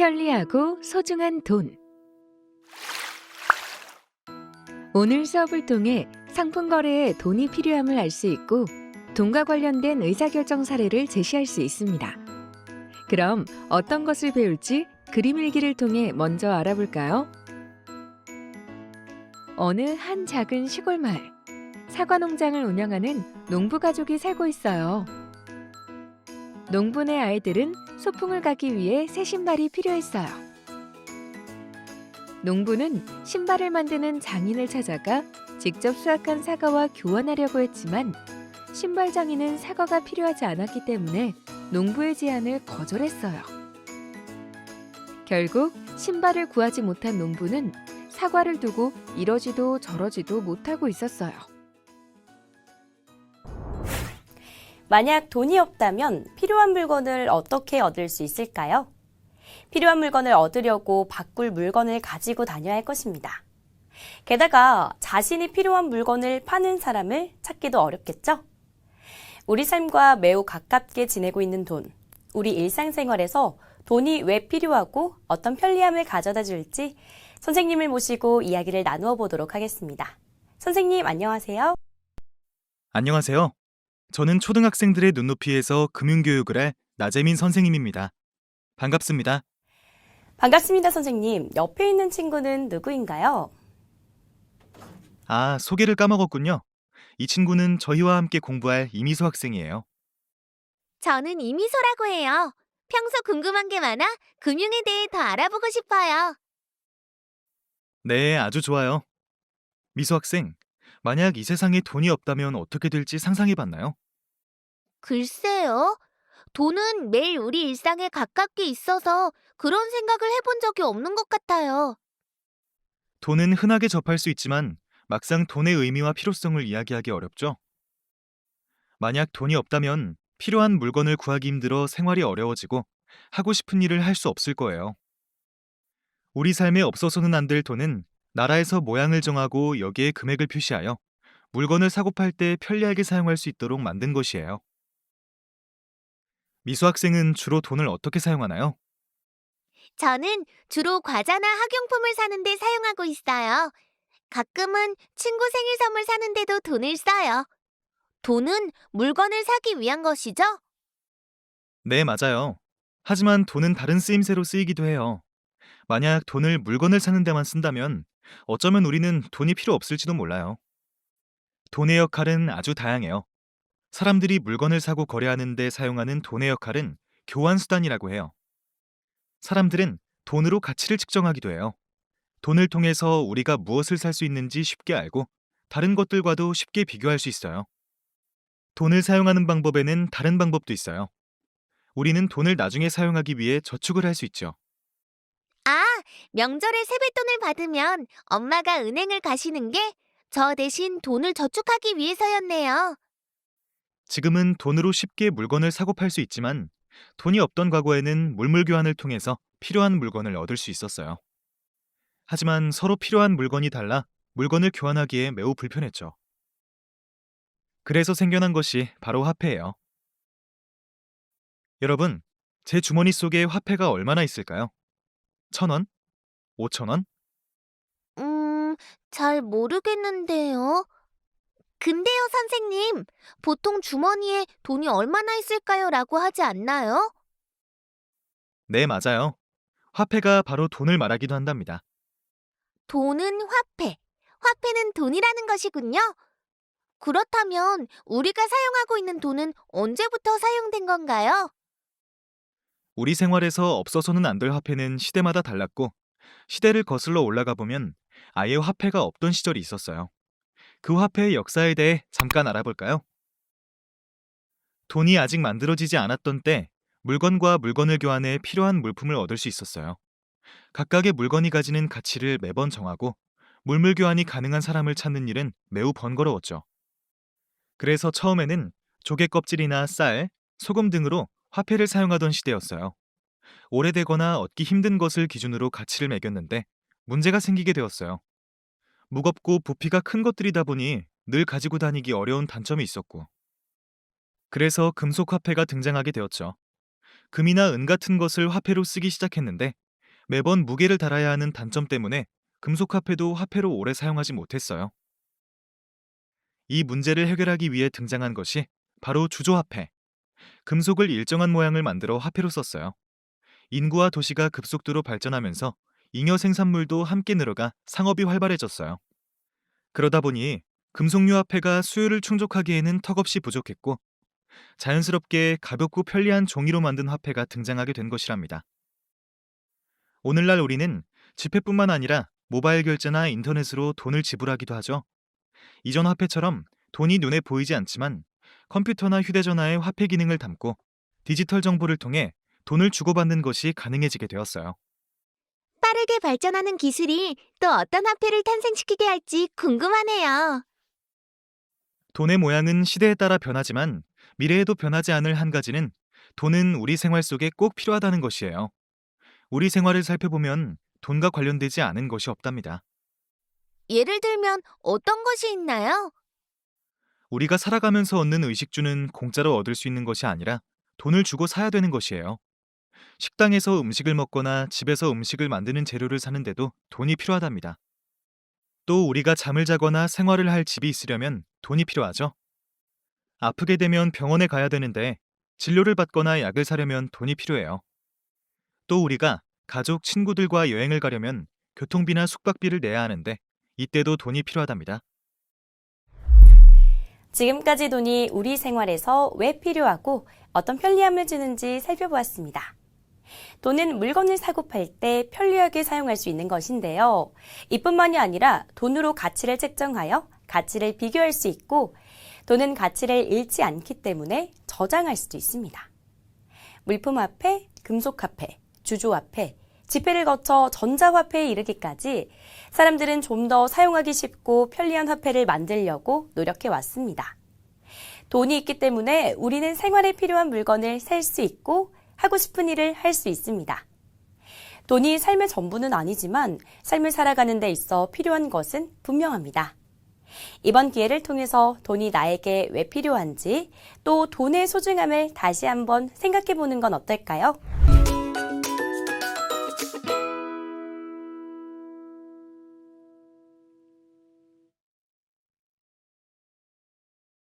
편리하고 소중한 돈. 오늘 수업을 통해 상품 거래에 돈이 필요함을 알 수 있고 돈과 관련된 의사결정 사례를 제시할 수 있습니다. 그럼 어떤 것을 배울지 그림 일기를 통해 먼저 알아볼까요? 어느 한 작은 시골 마을, 사과 농장을 운영하는 농부 가족이 살고 있어요. 농부네 아이들은 소풍을 가기 위해 새 신발이 필요했어요. 농부는 신발을 만드는 장인을 찾아가 직접 수확한 사과와 교환하려고 했지만 신발 장인은 사과가 필요하지 않았기 때문에 농부의 제안을 거절했어요. 결국 신발을 구하지 못한 농부는 사과를 두고 이러지도 저러지도 못하고 있었어요. 만약 돈이 없다면 필요한 물건을 어떻게 얻을 수 있을까요? 필요한 물건을 얻으려고 바꿀 물건을 가지고 다녀야 할 것입니다. 게다가 자신이 필요한 물건을 파는 사람을 찾기도 어렵겠죠? 우리 삶과 매우 가깝게 지내고 있는 돈, 우리 일상생활에서 돈이 왜 필요하고 어떤 편리함을 가져다 줄지 선생님을 모시고 이야기를 나누어 보도록 하겠습니다. 선생님, 안녕하세요. 안녕하세요. 저는 초등학생들의 눈높이에서 금융교육을 할 나재민 선생님입니다. 반갑습니다. 반갑습니다, 선생님. 옆에 있는 친구는 누구인가요? 아, 소개를 까먹었군요. 이 친구는 저희와 함께 공부할 이미수 학생이에요. 저는 이미소라고 해요. 평소 궁금한 게 많아 금융에 대해 더 알아보고 싶어요. 네, 아주 좋아요. 미수 학생, 만약 이 세상에 돈이 없다면 어떻게 될지 상상해 봤나요? 글쎄요. 돈은 매일 우리 일상에 가깝게 있어서 그런 생각을 해본 적이 없는 것 같아요. 돈은 흔하게 접할 수 있지만 막상 돈의 의미와 필요성을 이야기하기 어렵죠. 만약 돈이 없다면 필요한 물건을 구하기 힘들어 생활이 어려워지고 하고 싶은 일을 할 수 없을 거예요. 우리 삶에 없어서는 안 될 돈은 나라에서 모양을 정하고 여기에 금액을 표시하여 물건을 사고 팔 때 편리하게 사용할 수 있도록 만든 것이에요. 미수 학생은 주로 돈을 어떻게 사용하나요? 저는 주로 과자나 학용품을 사는데 사용하고 있어요. 가끔은 친구 생일 선물 사는데도 돈을 써요. 돈은 물건을 사기 위한 것이죠? 네, 맞아요. 하지만 돈은 다른 쓰임새로 쓰이기도 해요. 만약 돈을 물건을 사는 데만 쓴다면 어쩌면 우리는 돈이 필요 없을지도 몰라요. 돈의 역할은 아주 다양해요. 사람들이 물건을 사고 거래하는 데 사용하는 돈의 역할은 교환수단이라고 해요. 사람들은 돈으로 가치를 측정하기도 해요. 돈을 통해서 우리가 무엇을 살 수 있는지 쉽게 알고 다른 것들과도 쉽게 비교할 수 있어요. 돈을 사용하는 방법에는 다른 방법도 있어요. 우리는 돈을 나중에 사용하기 위해 저축을 할 수 있죠. 아, 명절에 세뱃돈을 받으면 엄마가 은행을 가시는 게 저 대신 돈을 저축하기 위해서였네요. 지금은 돈으로 쉽게 물건을 사고 팔 수 있지만 돈이 없던 과거에는 물물 교환을 통해서 필요한 물건을 얻을 수 있었어요. 하지만 서로 필요한 물건이 달라 물건을 교환하기에 매우 불편했죠. 그래서 생겨난 것이 바로 화폐예요. 여러분, 제 주머니 속에 화폐가 얼마나 있을까요? 1,000원? 5,000원? 잘 모르겠는데요. 근데요, 선생님, 보통 주머니에 돈이 얼마나 있을까요? 라고 하지 않나요? 네, 맞아요. 화폐가 바로 돈을 말하기도 한답니다. 돈은 화폐, 화폐는 돈이라는 것이군요. 그렇다면 우리가 사용하고 있는 돈은 언제부터 사용된 건가요? 우리 생활에서 없어서는 안 될 화폐는 시대마다 달랐고, 시대를 거슬러 올라가 보면 아예 화폐가 없던 시절이 있었어요. 그 화폐의 역사에 대해 잠깐 알아볼까요? 돈이 아직 만들어지지 않았던 때 물건과 물건을 교환해 필요한 물품을 얻을 수 있었어요. 각각의 물건이 가지는 가치를 매번 정하고 물물 교환이 가능한 사람을 찾는 일은 매우 번거로웠죠. 그래서 처음에는 조개 껍질이나 쌀, 소금 등으로 화폐를 사용하던 시대였어요. 오래되거나 얻기 힘든 것을 기준으로 가치를 매겼는데 문제가 생기게 되었어요. 무겁고 부피가 큰 것들이다 보니 늘 가지고 다니기 어려운 단점이 있었고, 그래서 금속 화폐가 등장하게 되었죠. 금이나 은 같은 것을 화폐로 쓰기 시작했는데 매번 무게를 달아야 하는 단점 때문에 금속 화폐도 화폐로 오래 사용하지 못했어요. 이 문제를 해결하기 위해 등장한 것이 바로 주조화폐. 금속을 일정한 모양을 만들어 화폐로 썼어요. 인구와 도시가 급속도로 발전하면서 잉여 생산물도 함께 늘어가 상업이 활발해졌어요. 그러다 보니 금속류 화폐가 수요를 충족하기에는 턱없이 부족했고 자연스럽게 가볍고 편리한 종이로 만든 화폐가 등장하게 된 것이랍니다. 오늘날 우리는 지폐뿐만 아니라 모바일 결제나 인터넷으로 돈을 지불하기도 하죠. 이전 화폐처럼 돈이 눈에 보이지 않지만 컴퓨터나 휴대전화에 화폐 기능을 담고 디지털 정보를 통해 돈을 주고받는 것이 가능해지게 되었어요. 빠르게 발전하는 기술이 또 어떤 화폐를 탄생시키게 할지 궁금하네요. 돈의 모양은 시대에 따라 변하지만 미래에도 변하지 않을 한 가지는 돈은 우리 생활 속에 꼭 필요하다는 것이에요. 우리 생활을 살펴보면 돈과 관련되지 않은 것이 없답니다. 예를 들면 어떤 것이 있나요? 우리가 살아가면서 얻는 의식주는 공짜로 얻을 수 있는 것이 아니라 돈을 주고 사야 되는 것이에요. 식당에서 음식을 먹거나 집에서 음식을 만드는 재료를 사는데도 돈이 필요하답니다. 또 우리가 잠을 자거나 생활을 할 집이 있으려면 돈이 필요하죠. 아프게 되면 병원에 가야 되는데 진료를 받거나 약을 사려면 돈이 필요해요. 또 우리가 가족, 친구들과 여행을 가려면 교통비나 숙박비를 내야 하는데 이때도 돈이 필요하답니다. 지금까지 돈이 우리 생활에서 왜 필요하고 어떤 편리함을 주는지 살펴보았습니다. 돈은 물건을 사고 팔 때 편리하게 사용할 수 있는 것인데요. 이뿐만이 아니라 돈으로 가치를 책정하여 가치를 비교할 수 있고 돈은 가치를 잃지 않기 때문에 저장할 수도 있습니다. 물품화폐, 금속화폐, 주조화폐, 지폐를 거쳐 전자화폐에 이르기까지 사람들은 좀 더 사용하기 쉽고 편리한 화폐를 만들려고 노력해 왔습니다. 돈이 있기 때문에 우리는 생활에 필요한 물건을 살 수 있고 하고 싶은 일을 할 수 있습니다. 돈이 삶의 전부는 아니지만 삶을 살아가는 데 있어 필요한 것은 분명합니다. 이번 기회를 통해서 돈이 나에게 왜 필요한지 또 돈의 소중함을 다시 한번 생각해 보는 건 어떨까요?